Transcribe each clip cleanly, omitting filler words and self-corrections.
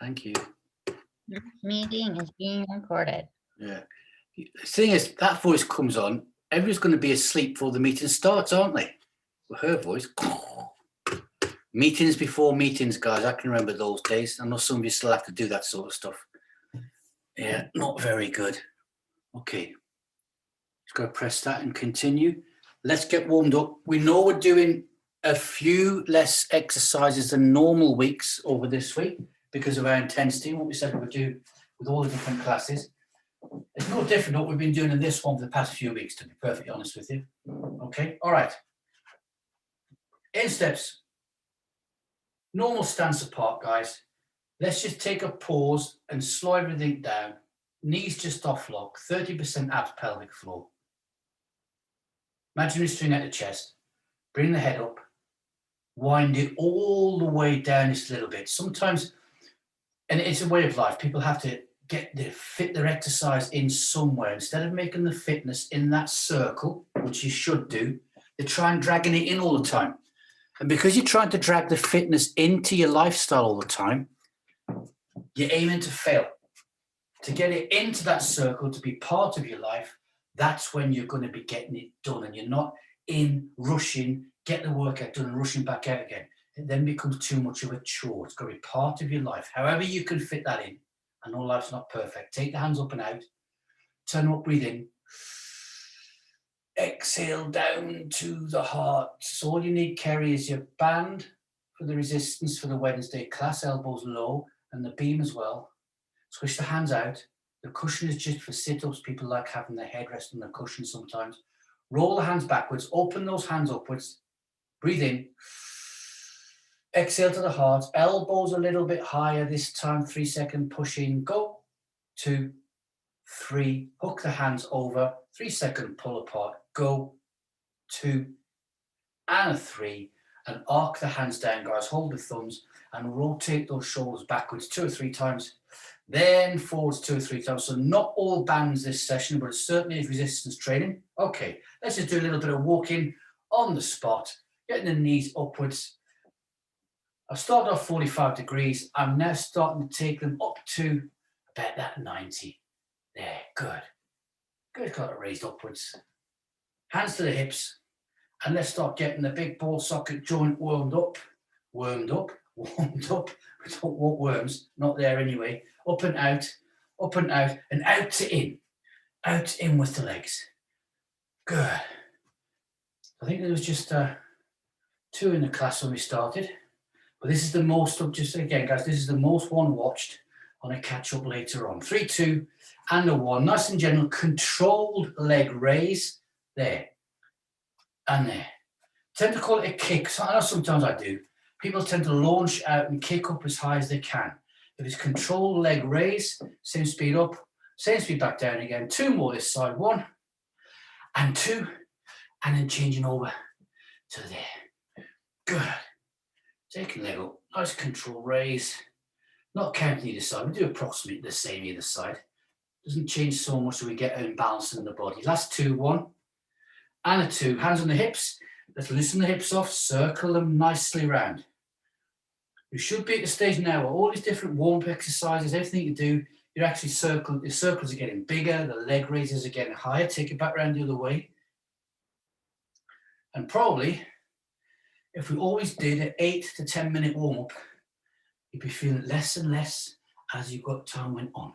Thank you. This meeting is being recorded. Yeah. The thing is, that voice comes on, everyone's going to be asleep before the meeting starts, aren't they? Well, her voice. Meetings before meetings, guys. I can remember those days. I know some of you still have to do that sort of stuff. Yeah, not very good. Okay. Just got to press that and continue. Let's get warmed up. We know we're doing a few less exercises than normal weeks over this week because of our intensity, what we said we would do with all the different classes. It's no different what we've been doing in this one for the past few weeks, to be perfectly honest with you. Okay, all right. Insteps. Normal stance apart, guys. Let's just take a pause and slow everything down. Knees just off lock, 30% abs, pelvic floor. Imaginary string at the chest. Bring the head up. Wind it all the way down just a little bit. Sometimes, and it's a way of life, people have to fit their exercise in somewhere. Instead of making the fitness in that circle, which you should do, they try and dragging it in all the time. And because you're trying to drag the fitness into your lifestyle all the time, you're aiming to fail. To get it into that circle, to be part of your life, that's when you're going to be getting it done. And you're not in rushing, get the workout done and rushing back out again. It then becomes too much of a chore. It's got to be part of your life. However you can fit that in. I know life's not perfect. Take the hands up and out. Turn up, breathe in. Exhale down to the heart. So all you need, Kerry, is your band for the resistance for the Wednesday class, elbows low, and the beam as well. Squish the hands out. The cushion is just for sit-ups. People like having their head rest on the cushion sometimes. Roll the hands backwards. Open those hands upwards. Breathe in. Exhale to the heart. Elbows a little bit higher this time. 3-second push in. Go. 2, 3. Hook the hands over. 3-second pull apart. Go. 2 and a 3. And arc the hands down, guys. Hold the thumbs and rotate those shoulders backwards 2 or 3 times. Then forwards 2 or 3 times. So not all bands this session, but it certainly is resistance training. Okay, let's just do a little bit of walking on the spot, getting the knees upwards. I've started off 45 degrees. I'm now starting to take them up to about that 90. There, good. Good, got it raised upwards. Hands to the hips. And let's start getting the big ball socket joint warmed up. Warmed up. We don't want worms, not there anyway. Up and out, and out to in. Out in with the legs. Good. I think there was just 2 in the class when we started. But this is the most, just again, guys, this is the most one watched on a catch-up later on. 3, 2, and a 1. Nice and gentle, controlled leg raise. There. And there. Tend to call it a kick. So I know sometimes I do. People tend to launch out and kick up as high as they can. If it's controlled leg raise, same speed up, same speed back down again. 2 more this side. 1 and 2. And then changing over to there. Good. Taking leg up. Nice control raise. Not counting either side. We do approximately the same either side. Doesn't change so much that we get imbalance in the body. Last 2. 1 and a 2. Hands on the hips. Let's loosen the hips off. Circle them nicely round. You should be at the stage now where all these different warm-up exercises, everything you do, you're actually the circles are getting bigger, the leg raises are getting higher. Take it back around the other way. And probably, if we always did an 8 to 10 minute warm-up, you'd be feeling less and less as you got time went on.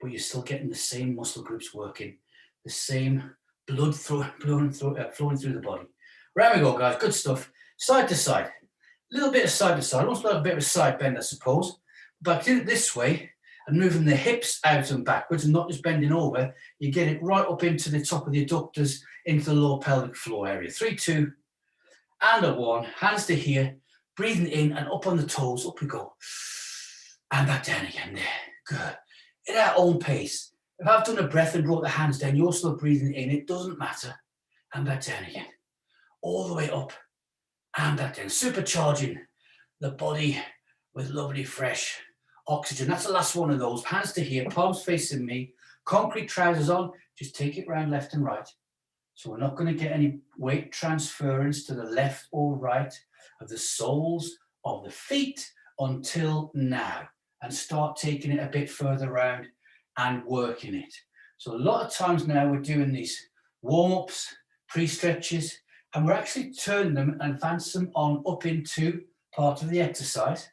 But you're still getting the same muscle groups working, the same blood flowing through the body. Round we go, guys. Good stuff. Side to side. A little bit of side to side. Almost like a bit of a side bend, I suppose. But do it this way and moving the hips out and backwards and not just bending over. You get it right up into the top of the adductors, into the lower pelvic floor area. 3, 2, and a 1. Hands to here. Breathing in and up on the toes. Up we go. And back down again. There. Good. At our own pace. If I've done a breath and brought the hands down, you're still breathing in. It doesn't matter. And back down again. All the way up and back down. Supercharging the body with lovely fresh oxygen. That's the last one of those. Hands to here, palms facing me, concrete trousers on. Just take it round left and right. So we're not going to get any weight transference to the left or right of the soles of the feet until now. and start taking it a bit further round and working it. So a lot of times now we're doing these warm-ups, pre-stretches, and we're actually turning them and advance them on up into part of the exercise.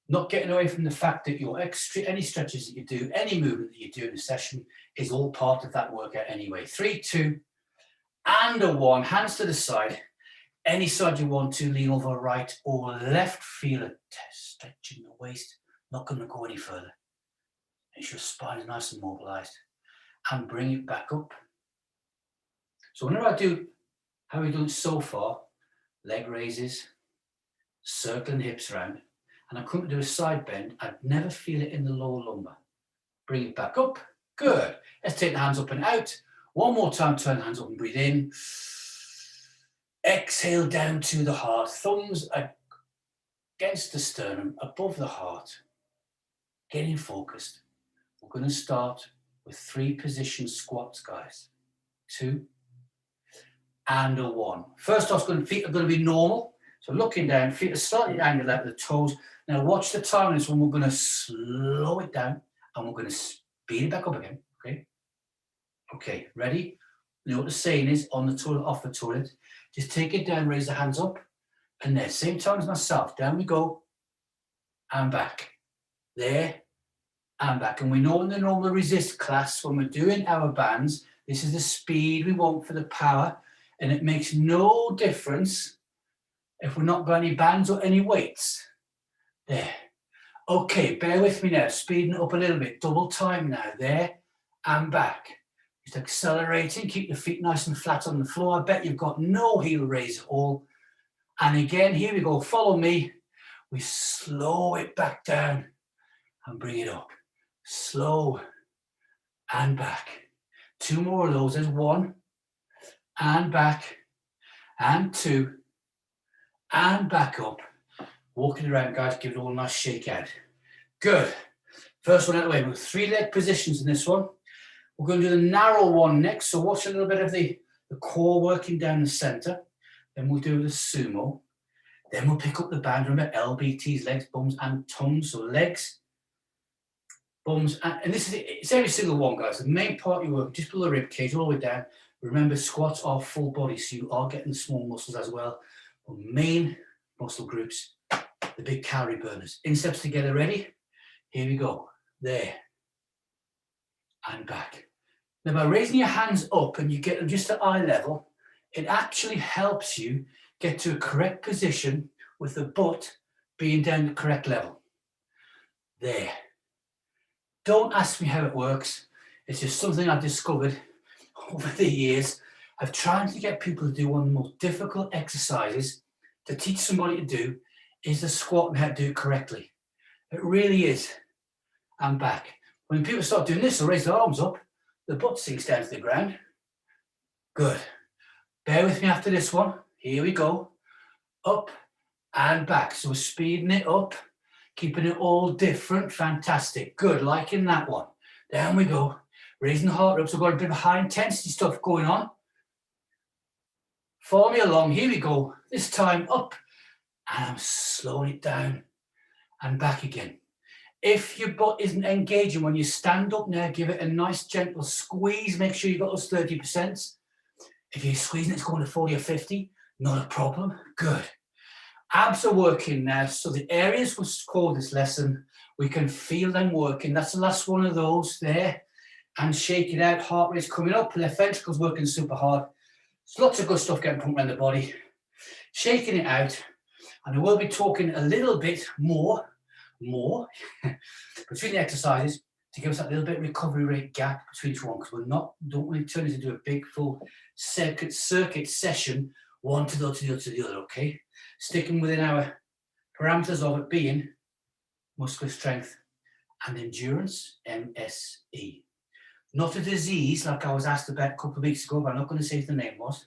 Not getting away from the fact that your any stretches that you do, any movement that you do in a session is all part of that workout anyway. 3, 2, and a 1, hands to the side. Any side you want to, lean over right or left, feel a stretch in the waist, not going to go any further. Make sure your spine is nice and mobilized and bring it back up. So whenever I do, how we've done so far, leg raises, circling the hips around, and I couldn't do a side bend, I'd never feel it in the lower lumbar. Bring it back up. Good. Let's take the hands up and out. One more time, turn the hands up and breathe in. Exhale down to the heart. Thumbs against the sternum, above the heart. Getting focused. We're going to start with 3 position squats, guys. 2 and a 1. First off, feet are going to be normal. So looking down, feet are slightly angled out with the toes. Now watch the time on this one. We're going to slow it down and we're going to speed it back up again. Okay. Okay, ready? You know what the saying is on the toilet, off the toilet. Just take it down, raise the hands up, and there. Same time as myself. Down we go, and back. There, and back. And we know in the normal resist class, when we're doing our bands, this is the speed we want for the power, and it makes no difference if we're not got any bands or any weights. There. Okay, bear with me now. Speeding it up a little bit. Double time now. There, and back. Just accelerating, keep the feet nice and flat on the floor. I bet you've got no heel raise at all. And again, here we go, follow me. We slow it back down and bring it up. Slow and back. 2 more of those. There's 1 and back and 2 and back up. Walking around, guys, give it all a nice shake out. Good. First one out of the way. We've 3 leg positions in this one. We're going to do the narrow one next, so watch a little bit of the core working down the center. Then we'll do the sumo. Then we'll pick up the band. Remember, LBTs, legs, bums, and TUMS. So legs, bums, and this is it's every single one, guys. The main part you work just below the rib cage, all the way down. Remember, squats are full body, so you are getting the small muscles as well. But main muscle groups, the big calorie burners. Insteps together, ready? Here we go. There. And back. Now, by raising your hands up and you get them just at eye level, it actually helps you get to a correct position with the butt being down the correct level. There. Don't ask me how it works. It's just something I've discovered over the years of trying to get people to do one of the most difficult exercises to teach somebody to do is the squat and how to do it correctly. It really is. And back. When people start doing this, they'll raise their arms up. The butt sinks down to the ground. Good. Bear with me after this one. Here we go. Up and back. So we're speeding it up, keeping it all different. Fantastic. Good. Liking that one. Down we go. Raising the heart up. So we've got a bit of high intensity stuff going on. Follow me along. Here we go. This time up. And I'm slowing it down and back again. If your butt isn't engaging when you stand up now, give it a nice gentle squeeze. Make sure you've got those 30%. If you're squeezing, it's going to 40 or 50. Not a problem. Good. Abs are working now. So the areas we'll call this lesson, we can feel them working. That's the last one of those there. And shake it out. Heart rate's coming up. Left ventricle's working super hard. There's lots of good stuff getting pumped around the body. Shaking it out. And I will be talking a little bit more between the exercises to give us that little bit of recovery rate gap between each one, because don't really turn it into a big full circuit session, one to the other, okay? Sticking within our parameters of it being muscular strength and endurance, MSE. Not a disease like I was asked about a couple of weeks ago, but I'm not going to say what the name was.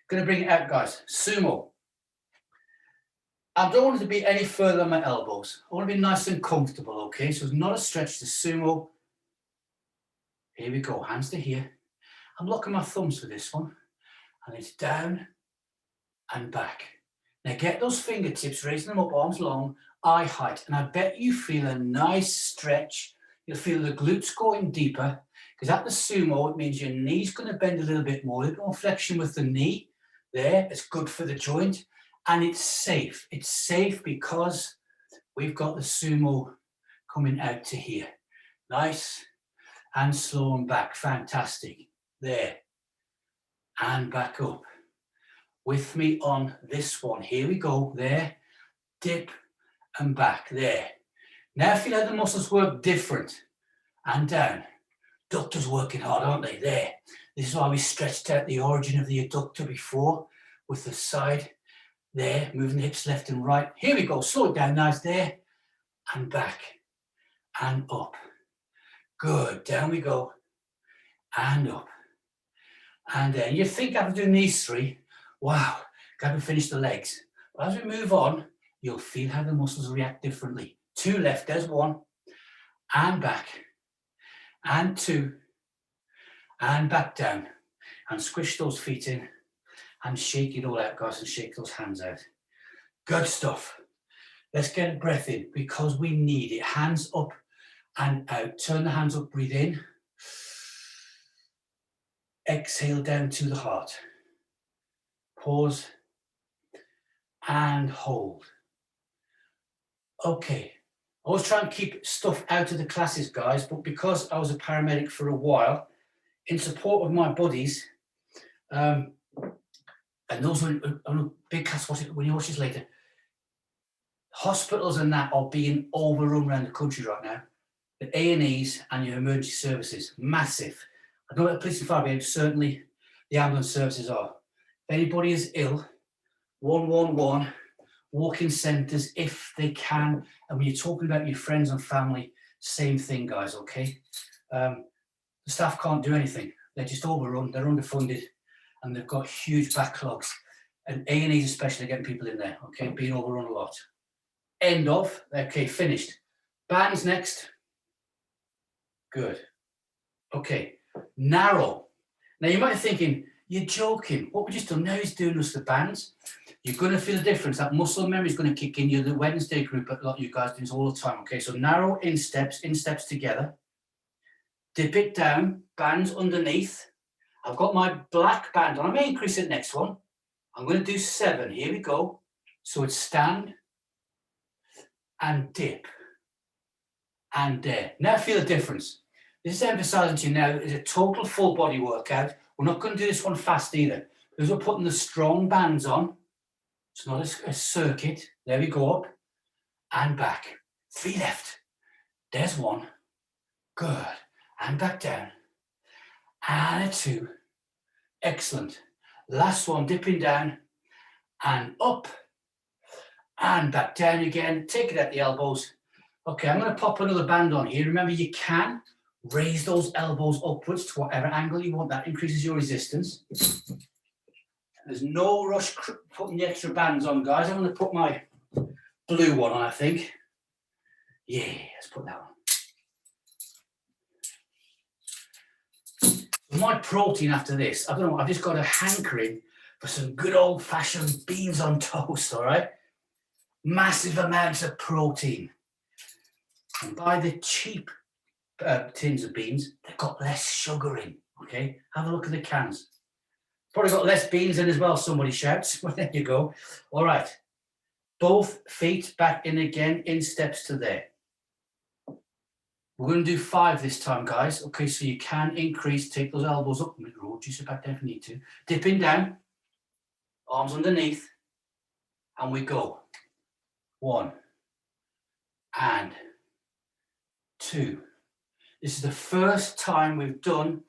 Going to bring it out, guys. Sumo. I don't want it to be any further than my elbows. I want to be nice and comfortable, okay? So it's not a stretch to sumo. Here we go, hands to here. I'm locking my thumbs for this one. And it's down and back. Now get those fingertips, raising them up, arms long, eye height. And I bet you feel a nice stretch. You'll feel the glutes going deeper, because at the sumo, it means your knee's going to bend a little bit more flexion with the knee there. It's good for the joint, and it's safe. It's safe because we've got the sumo coming out to here. Nice and slow and back. Fantastic. There. And back up. With me on this one. Here we go. There. Dip and back. There. Now feel how the muscles work different. And down. Adductors working hard, aren't they? There. This is why we stretched out the origin of the adductor before with the side. There. Moving the hips left and right. Here we go. Slow it down. Nice. There. And back. And up. Good. Down we go. And up. And then you think after doing these three, wow, got to finish the legs. But as we move on, you'll feel how the muscles react differently. 2 left, there's 1. And back. And 2. And back down. And squish those feet in. And shake it all out, guys, and shake those hands out. Good stuff. Let's get a breath in because we need it. Hands up and out. Turn the hands up, breathe in. Exhale down to the heart. Pause and hold. Okay, I always try and keep stuff out of the classes, guys, but because I was a paramedic for a while, in support of my buddies, and those are a big class, when you watch this later, hospitals and that are being overrun around the country right now. The A&Es and your emergency services, massive. I know that police and fire brigade, certainly the ambulance services are. If anybody is ill, 111, walk-in centres if they can. And when you're talking about your friends and family, same thing, guys, okay? The staff can't do anything. They're just overrun, they're underfunded, and they've got huge backlogs. And A&Es especially getting people in there, okay? Being overrun a lot. End of, okay, finished. Bands next. Good. Okay. Narrow. Now you might be thinking, you're joking. What we just done now is doing us the bands. You're going to feel the difference. That muscle memory is going to kick in. You're the Wednesday group, a lot of you guys do this all the time. Okay, so narrow in steps together. Dip it down, bands underneath. I've got my black band on. I may increase it next one. I'm going to do 7. Here we go. So it's stand and dip and there. Now feel the difference. This is emphasizing to you now is a total full body workout. We're not going to do this one fast either because we're putting the strong bands on. It's not a circuit. There we go, up and back. 3 left. There's 1. Good. And back down. And a 2. Excellent. Last one, dipping down and up and back down again. Take it at the elbows. Okay, I'm going to pop another band on here. Remember, you can raise those elbows upwards to whatever angle you want. That increases your resistance. There's no rush putting the extra bands on, guys. I'm going to put my blue one on, I think. Yeah, let's put that one. My protein after this, I don't know, I've just got a hankering for some good old-fashioned beans on toast, all right? Massive amounts of protein. And buy the cheap tins of beans, they've got less sugar in, okay? Have a look at the cans. Probably got less beans in as well, somebody shouts. Well, there you go. All right. Both feet back in again, in steps to there. We're going to do 5 this time, guys. Okay, so you can increase, take those elbows up, roll, juice it back down if you need to. Dipping down, arms underneath, and we go. 1 and 2. This is the first time we've done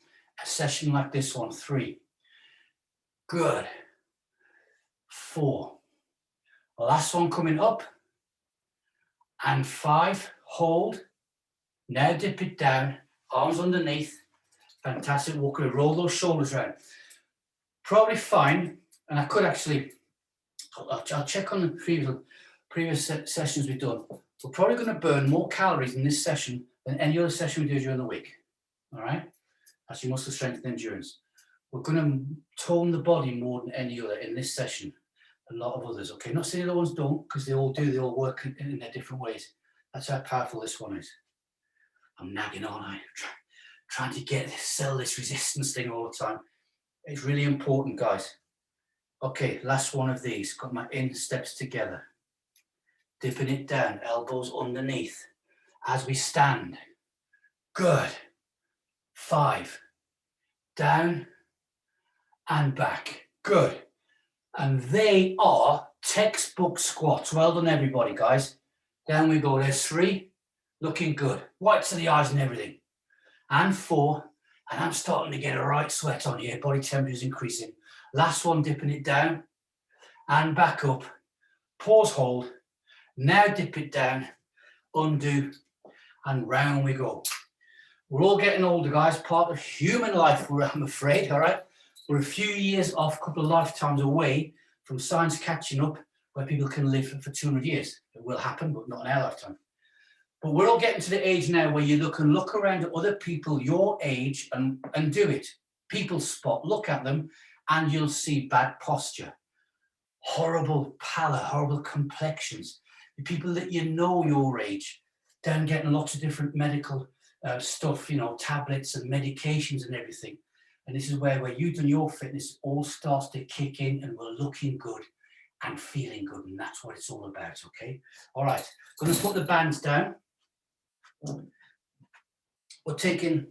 a session like this one. 3. Good. 4. Last one coming up. And 5. Hold. Now dip it down. Arms underneath. Fantastic. Walk away. Roll those shoulders around. Probably fine. And I could actually, I'll check on the previous sessions we've done. We're probably going to burn more calories in this session than any other session we do during the week. All right? That's your muscle strength and endurance. We're going to tone the body more than any other in this session. a lot of others. Okay, not saying the other ones don't, because they all do, they all work in their different ways. That's how powerful this one is. I'm nagging on, trying to sell this resistance thing all the time. It's really important, guys. Okay, last one of these. Got my insteps together. Dipping it down, elbows underneath. As we stand. Good. 5. Down and back. Good. And they are textbook squats. Well done, everybody, guys. Down we go. There's 3. Looking good. White to the eyes and everything. And 4. And I'm starting to get a right sweat on here. Body temperature is increasing. Last one, dipping it down. And back up. Pause, hold. Now dip it down. Undo. And round we go. We're all getting older, guys. Part of human life, I'm afraid, all right? We're a few years off, a couple of lifetimes away from science catching up where people can live for 200 years. It will happen, but not in our lifetime. But we're all getting to the age now where you can look around at other people your age and do it. People spot, look at them, and you'll see bad posture, horrible pallor, horrible complexions. The people that you know your age, they're getting lots of different medical stuff, tablets and medications and everything. And this is where you've done your fitness, all starts to kick in and we're looking good and feeling good. And that's what it's all about, okay? All right, going to put the bands down. We're taking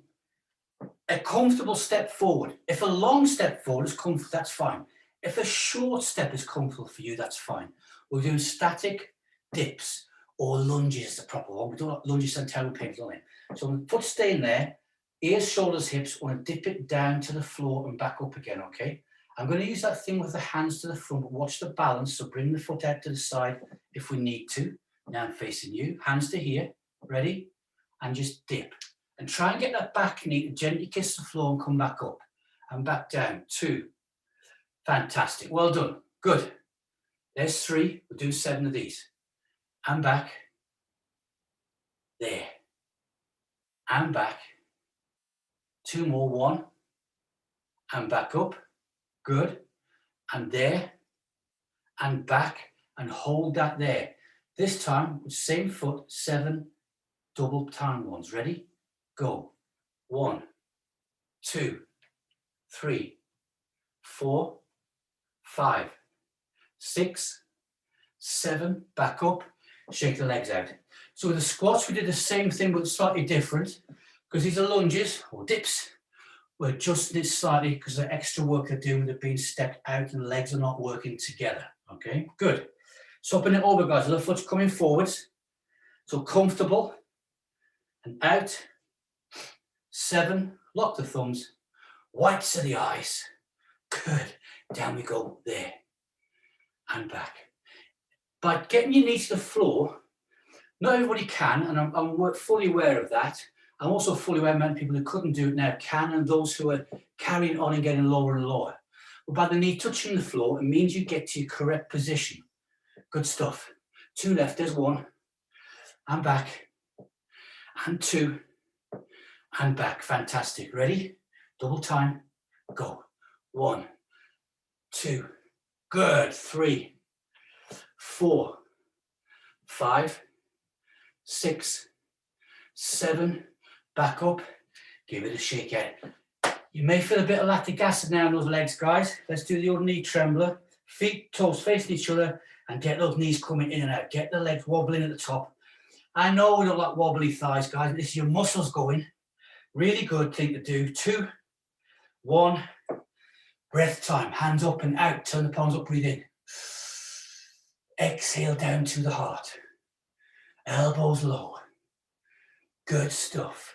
a comfortable step forward. If a long step forward is comfortable, that's fine. If a short step is comfortable for you, that's fine. We're doing static dips or lunges is the proper one. We don't like lunges and terrible pains on it. So I'm foot staying there, ears, shoulders, hips. I want to dip it down to the floor and back up again, okay? I'm going to use that thing with the hands to the front, but watch the balance. So bring the foot out to the side if we need to. Now I'm facing you, hands to here, ready? And just dip. And try and get that back knee to gently kiss the floor and come back up. And back down, 2. Fantastic, well done, good. There's 3, we'll do 7 of these. And back, there. And back, 2 more, 1. And back up, good. And there, and back, and hold that there. This time, with same foot, 7 double time ones. Ready? Go. 1, 2, 3, 4, 5, 6, 7. Back up. Shake the legs out. So with the squats, we did the same thing, but slightly different. Because these are lunges or dips. We're adjusting it slightly because the extra work they're doing, they're being stepped out and the legs are not working together. Okay, good. Swapping it over, guys. Left foot's coming forwards. So comfortable. And out. 7. Lock the thumbs. Whites of the eyes. Good. Down we go. There. And back. By getting your knees to the floor, not everybody can, and I'm fully aware of that. I'm also fully aware many people who couldn't do it now can, and those who are carrying on and getting lower and lower. But by the knee touching the floor, it means you get to your correct position. Good stuff. 2 left, there's 1. And back. And 2. And back. Fantastic. Ready? Double time. Go. 1, 2. Good. 3, 4, 5, 6, 7. Back up. Give it a shake out. You may feel a bit of lactic acid now in those legs, guys. Let's do the old knee trembler. Feet, toes facing each other, and get those knees coming in and out. Get the legs wobbling at the top. I know we don't like wobbly thighs, guys. This is your muscles going. Really good thing to do. 2, 1. Breath time. Hands up and out. Turn the palms up. Breathe in. Exhale down to the heart. Elbows low. Good stuff.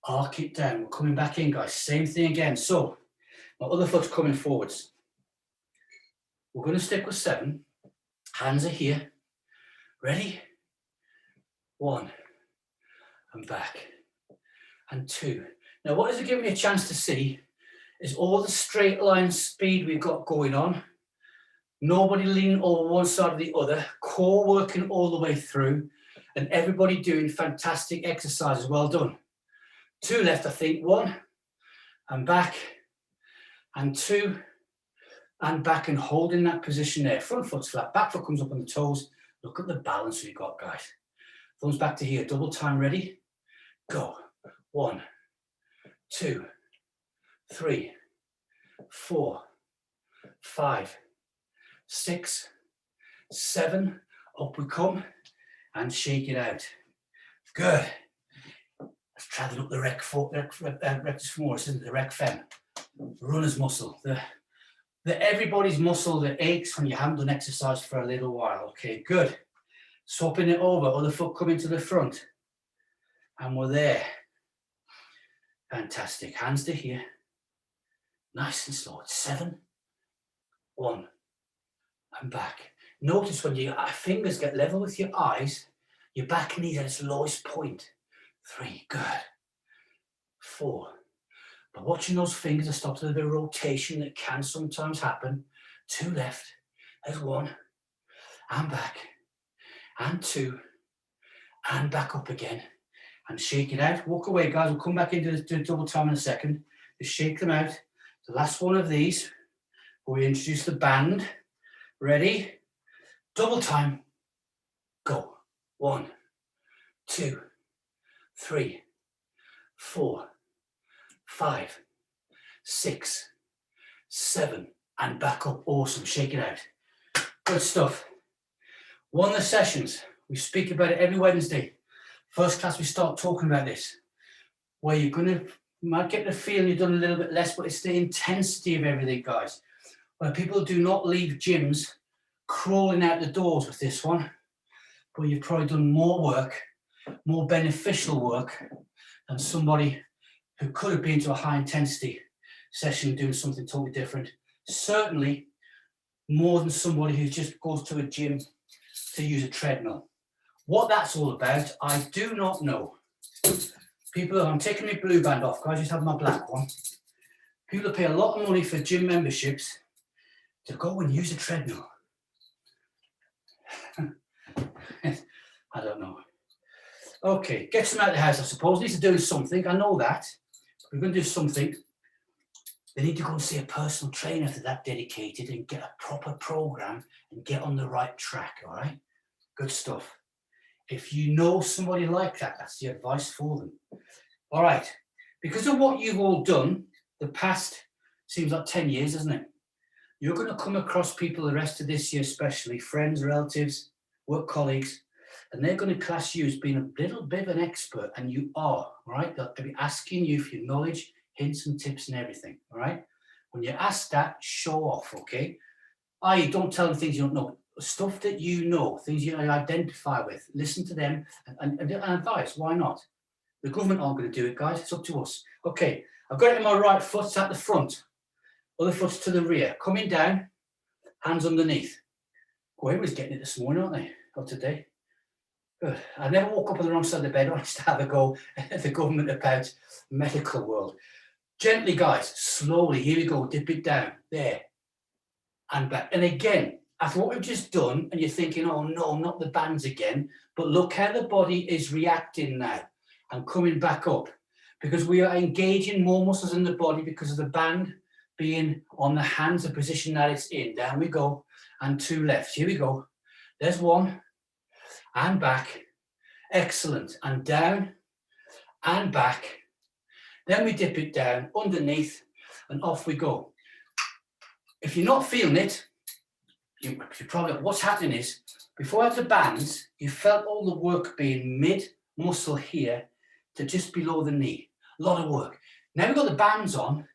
Arc it down. We're coming back in, guys. Same thing again. So, my other foot's coming forwards. We're going to stick with 7. Hands are here. Ready? 1. And back. And 2. Now, what is it giving me a chance to see is all the straight line speed we've got going on. Nobody leaning over one side or the other. Core working all the way through. And everybody doing fantastic exercises. Well done. 2 left, I think. 1. And back. And 2. and back and hold in that position there. Front foot's flat, back foot comes up on the toes. Look at the balance we've got, guys. Thumbs back to here, double time, ready? Go. 1, 2, 3, 4, 5, 6, 7. Up we come and shake it out. Good. Let's travel up the rectus femoris, isn't it? The rec fem. Runner's muscle. The everybody's muscle that aches when you haven't done exercise for a little while. Okay, good. Swapping it over, other foot coming to the front. And we're there. Fantastic. Hands to here. Nice and slow. 7, 1, and back. Notice when your fingers get level with your eyes, your back knee at its lowest point. 3, good. 4. But watching those fingers, I stopped a bit of rotation that can sometimes happen. 2 left. There's 1. And back. And 2. And back up again. And shake it out. Walk away, guys. We'll come back into the double time in a second. Just shake them out. The last one of these. We introduce the band. Ready? Double time. Go. 1, 2, 3, 4, 5, 6, 7, and back up. Awesome. Shake it out. Good stuff. One of the sessions, we speak about it every Wednesday. First class, we start talking about this, where you might get the feeling you've done a little bit less, but it's the intensity of everything, guys. Where people do not leave gyms crawling out the doors with this one, but you've probably done more work, more beneficial work than somebody who could have been to a high intensity session doing something totally different. Certainly more than somebody who just goes to a gym to use a treadmill. What that's all about, I do not know. People, I'm taking my blue band off, guys, I just have my black one. People pay a lot of money for gym memberships to go and use a treadmill. I don't know. Okay, get them out of the house, I suppose. Needs to do something, I know that. We're going to do something. They need to go and see a personal trainer if they're that dedicated and get a proper program and get on the right track, all right? Good stuff. If you know somebody like that, that's the advice for them. All right, because of what you've all done, the past seems like 10 years, doesn't it? You're going to come across people the rest of this year, especially friends, relatives, work colleagues, and they're going to class you as being a little bit of an expert, and you are, right? They'll be asking you for your knowledge, hints and tips and everything, all right? When you ask that, show off, okay? Don't tell them things you don't know. Stuff that you know, things you identify with, listen to them and advise. Why not? The government aren't going to do it, guys. It's up to us. Okay, I've got it in my right foot, it's at the front. Other foot's to the rear. Coming down, hands underneath. Oh, everybody's getting it this morning, aren't they? Or today. Good. I never woke up on the wrong side of the bed. I used to have a go at the government about medical world. Gently, guys, slowly. Here we go. Dip it down. There. And back. And again, after what we've just done, and you're thinking, oh no, not the bands again, but look how the body is reacting now and coming back up, because we are engaging more muscles in the body because of the band being on the hands, the position that it's in. Down we go, and 2 left. Here we go. There's 1, and back. Excellent. And down, and back. Then we dip it down, underneath, and off we go. If you're not feeling it, you probably, what's happening is, before I have the bands, you felt all the work being mid-muscle here to just below the knee. A lot of work. Now we've got the bands on,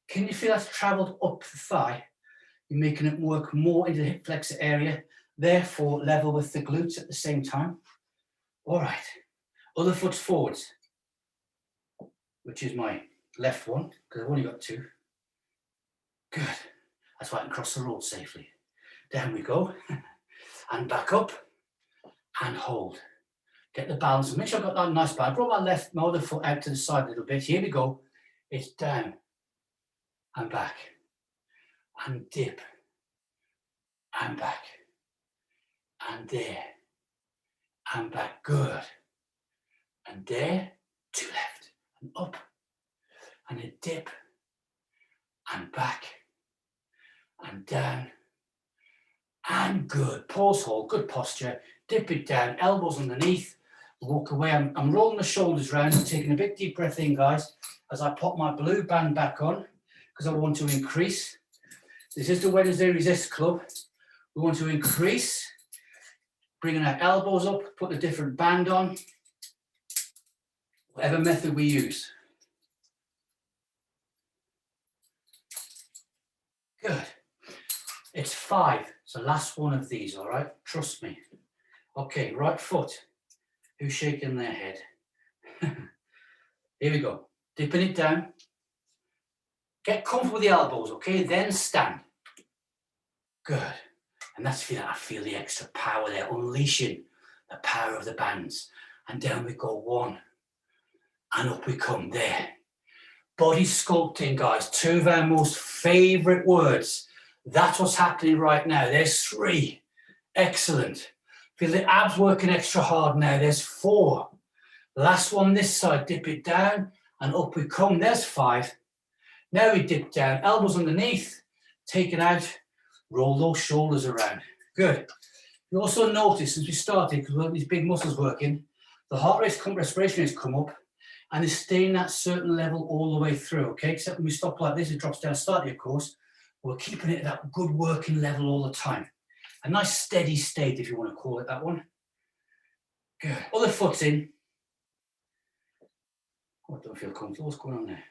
can you feel that's travelled up the thigh? You're making it work more into the hip flexor area, therefore level with the glutes at the same time. All right, other foot's forwards, which is my left one, because I've only got 2. Good. That's why I can cross the road safely. Down we go, and back up, and hold. Get the balance, and make sure I've got that nice balance. I brought my other foot out to the side a little bit. Here we go. It's down, and back, and dip, and back, and there, and back. Good. And there, 2 left, and up, and a dip, and back, and down, and good. Pause hold, good posture. Dip it down, elbows underneath. Walk away. I'm rolling the shoulders round and taking a big deep breath in, guys, as I pop my blue band back on, because I want to increase. This is the Wednesday Resist Club. We want to increase, bringing our elbows up, put a different band on, whatever method we use. Good. It's 5. It's the last one of these, all right? Trust me. Okay, right foot. Who's shaking their head? Here we go. Dipping it down. Get comfortable with the elbows, okay? Then stand. Good. And that's I feel the extra power there, unleashing the power of the bands. And down we go, 1. And up we come, there. Body sculpting, guys. 2 of our most favorite words. That's what's happening right now. There's 3. Excellent. Feel the abs working extra hard now. There's 4. Last one this side. Dip it down and up we come. There's 5. Now we dip down. Elbows underneath. Take it out. Roll those shoulders around. Good. You also notice as we started, because we've got these big muscles working, the heart rate respiration has come up and is staying at a certain level all the way through, okay? Except when we stop like this, it drops down slightly, of course. We're keeping it at that good working level all the time. A nice steady state, if you want to call it that one. Good. Other foot's in. Oh, I don't feel comfortable. What's going on there?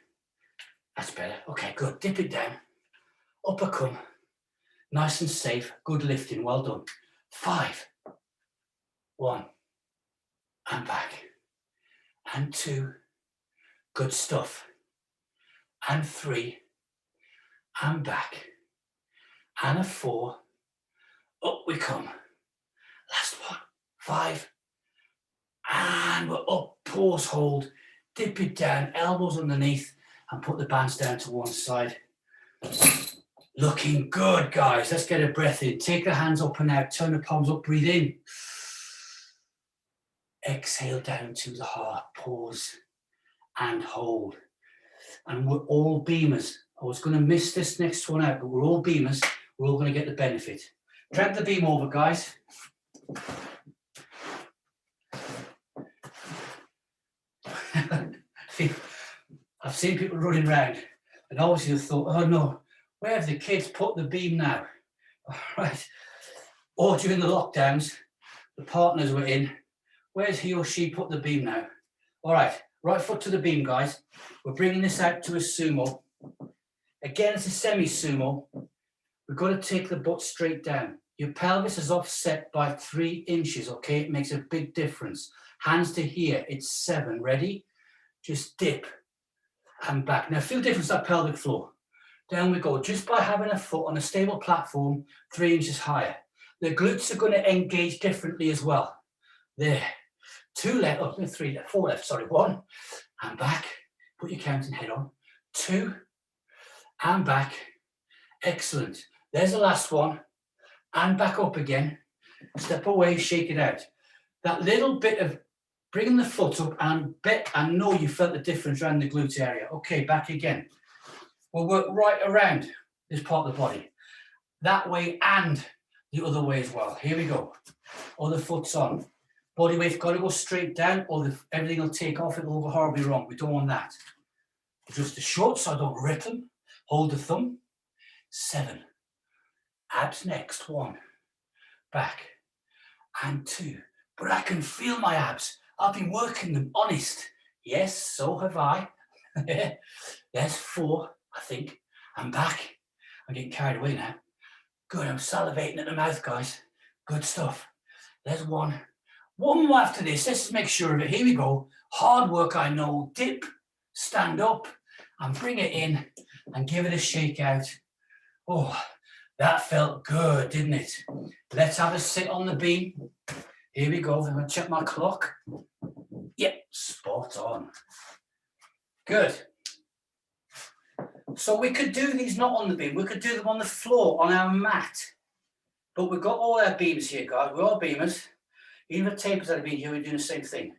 That's better. Okay, good. Dip it down. Up I come. Nice and safe. Good lifting. Well done. 5. 1. And back. And 2. Good stuff. And 3. And back. And a 4. Up we come. Last one. 5. And we're up. Pause hold. Dip it down. Elbows underneath. And put the bands down to one side. Looking good, guys. Let's get a breath in. Take the hands up and out. Turn the palms up. Breathe in. Exhale down to the heart. Pause and hold. And we're all beamers. I was going to miss this next one out, but we're all beamers. We're all going to get the benefit. Drag the beam over, guys. I've seen people running around and obviously have thought, oh no, where have the kids put the beam now? All right. Or during the lockdowns, the partners were in. Where's he or she put the beam now? All right, right foot to the beam, guys. We're bringing this out to a sumo. Again, it's a semi-sumo. We've got to take the butt straight down. Your pelvis is offset by 3 inches, okay? It makes a big difference. Hands to here, it's 7. Ready? Just dip and back. Now feel the difference that pelvic floor. Down we go, just by having a foot on a stable platform 3 inches higher. The glutes are going to engage differently as well. There. 2 left, oh, 3 left, 4 left, sorry. 1 and back. Put your counting head on. 2 and back. Excellent. There's the last one. And back up again. Step away, shake it out. That little bit of bringing the foot up, and I know you felt the difference around the glute area. Okay, back again. We'll work right around this part of the body. That way and the other way as well. Here we go. Other foot's on. Body weight's got to go straight down or everything will take off. It'll go horribly wrong. We don't want that. Just the short so I don't rip them. Hold the thumb. 7. Abs next. 1. Back. And 2. But I can feel my abs. I've been working them, honest. Yes, so have I. There's 4, I think. I'm back. I'm getting carried away now. Good, I'm salivating at the mouth, guys. Good stuff. There's 1. 1 more after this. Let's make sure of it. Here we go. Hard work, I know. Dip, stand up, and bring it in, and give it a shake out. Oh, that felt good, didn't it? Let's have a sit on the beam. Here we go. I'm going to check my clock. Yep, spot on. Good. So we could do these not on the beam. We could do them on the floor, on our mat. But we've got all our beams here, guys. We're all beamers. Even the tapers that have been here, we're doing the same thing.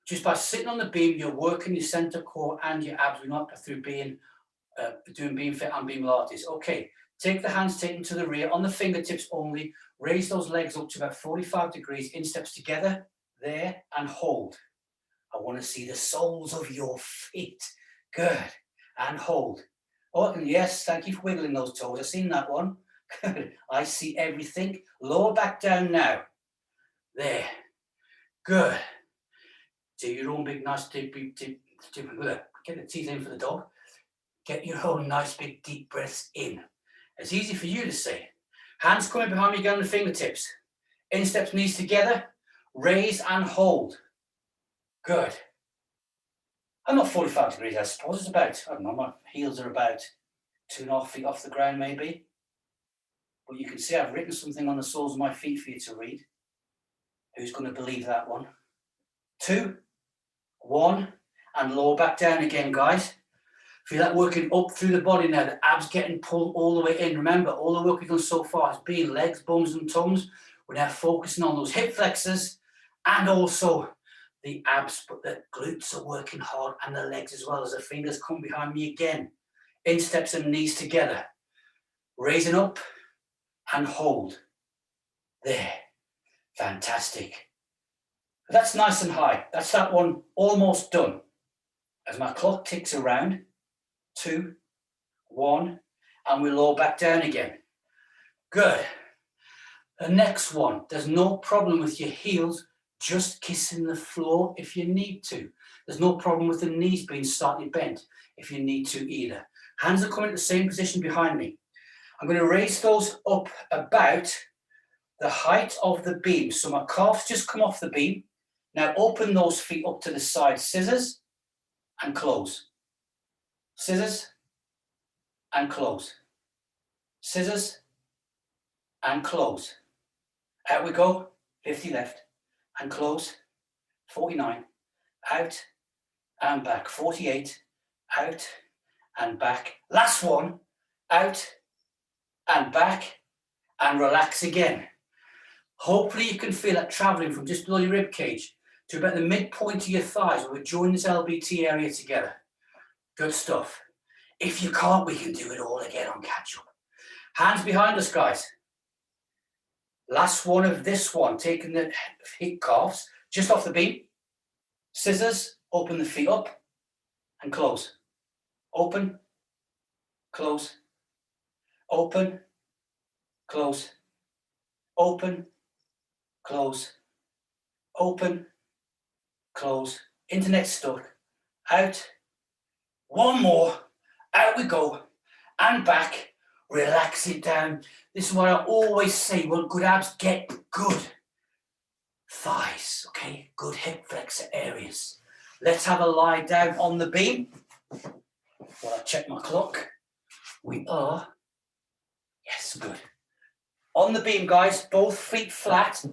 Just by sitting on the beam, you're working your center core and your abs. We're not through being doing beam fit and beam pilates. Okay, Take the hands, take them to the rear, on the fingertips only. Raise those legs up to about 45 degrees, insteps together, there, and hold. I want to see the soles of your feet. Good. And hold. Oh, yes, thank you for wiggling those toes. I've seen that one. Good. I see everything. Lower back down now. There. Good. Do your own big, nice, deep, get the teeth in for the dog. Get your own nice, big, deep breaths in. It's easy for you to say. Hands coming behind me, again on the fingertips. Insteps, knees together. Raise and hold. Good. I'm not 45 degrees, I suppose. It's about, I don't know, my heels are about 2.5 feet off the ground, maybe. But you can see I've written something on the soles of my feet for you to read. Who's going to believe that one? 2, 1, and lower back down again, guys. Feel that working up through the body now. The abs getting pulled all the way in. Remember, all the work we've done so far has been legs, bums, and tums. We're now focusing on those hip flexors and also the abs, but the glutes are working hard and the legs as well, as the fingers come behind me again. Insteps and knees together. Raising up and hold. There. Fantastic. That's nice and high. That's that one almost done. As my clock ticks around, 2, 1, and we lower back down again. Good. The next one, there's no problem with your heels just kissing the floor if you need to. There's no problem with the knees being slightly bent if you need to either. Hands are coming to the same position behind me. I'm going to raise those up about the height of the beam. So my calves just come off the beam. Now open those feet up to the side. Scissors and close. Scissors and close. Scissors and close. Out we go. 50 left. And close. 49. Out and back. 48. Out and back. Last one. Out and back. And relax again. Hopefully you can feel that traveling from just below your rib cage to about the midpoint of your thighs where we join this LBT area together. Good stuff. If you can't, we can do it all again on catch up. Hands behind us, guys. Last one of this one, taking the hip calves just off the beam. Scissors, open the feet up and close. Open, close, open, close, open, close, open, close, into next stalk, out, one more, out we go, and back, relax it down. This is what I always say, well, good abs get good thighs, okay, good hip flexor areas. Let's have a lie down on the beam. While I check my clock, we are, yes, good. On the beam, guys, both feet flat,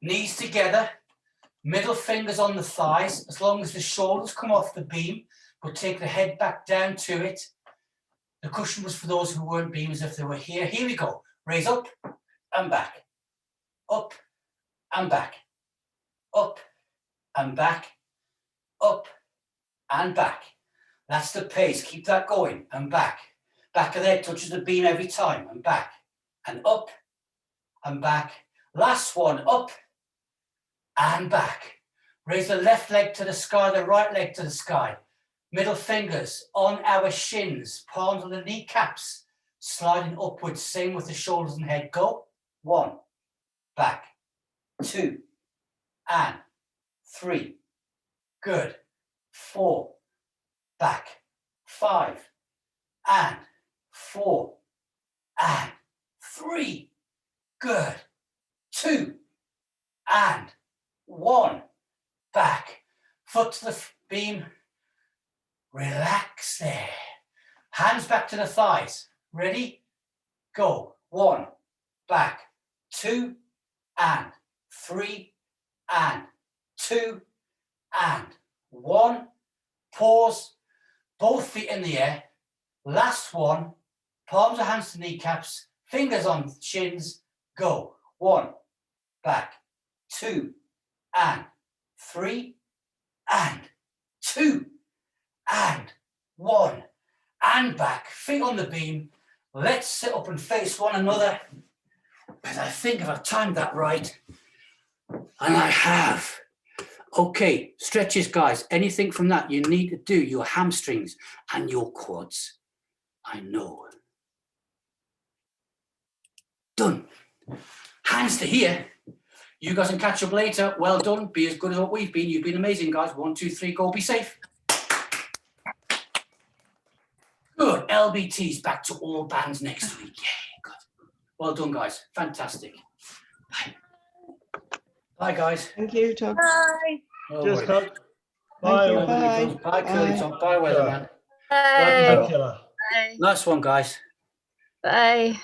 knees together, middle fingers on the thighs, as long as the shoulders come off the beam, but take the head back down to it. The cushion was for those who weren't beam, as if they were here. Here we go. Raise up and back, up and back, up and back, up and back. That's the pace. Keep that going and back. Back of the head touches the beam every time and back and up and back. Last one, up and back. Raise the left leg to the sky, the right leg to the sky. Middle fingers on our shins, palms on the kneecaps, sliding upwards, same with the shoulders and head. Go. 1, back, 2, and 3. Good. 4, back, 5, and 4, and 3. Good. 2, and 1. Back. Foot to the beam. Relax there. Hands back to the thighs. Ready? Go. 1, back, 2, and 3, and 2, and 1. Pause. Both feet in the air. Last one. Palms of hands to kneecaps. Fingers on shins. Go. 1, back, 2, and 3, and 2, and 1, and back. Feet on the beam. Let's sit up and face one another. Because I think if I've timed that right, and I have. Okay, stretches, guys. Anything from that you need to do, your hamstrings and your quads. I know. Done. Hands to here. You guys can catch up later. Well done. Be as good as what we've been. You've been amazing, guys. 1, 2, 3, go. Be safe. Good. LBT's back to all bands next week. Yeah, good. Well done, guys. Fantastic. Bye. Bye, guys. Thank you, Tom. Bye. No Cheers, worries. coach. Bye, you. all. Bye. Bye, Curly Bye. Top. Bye, Weatherman. Bye. Killer. Nice one, guys. Bye.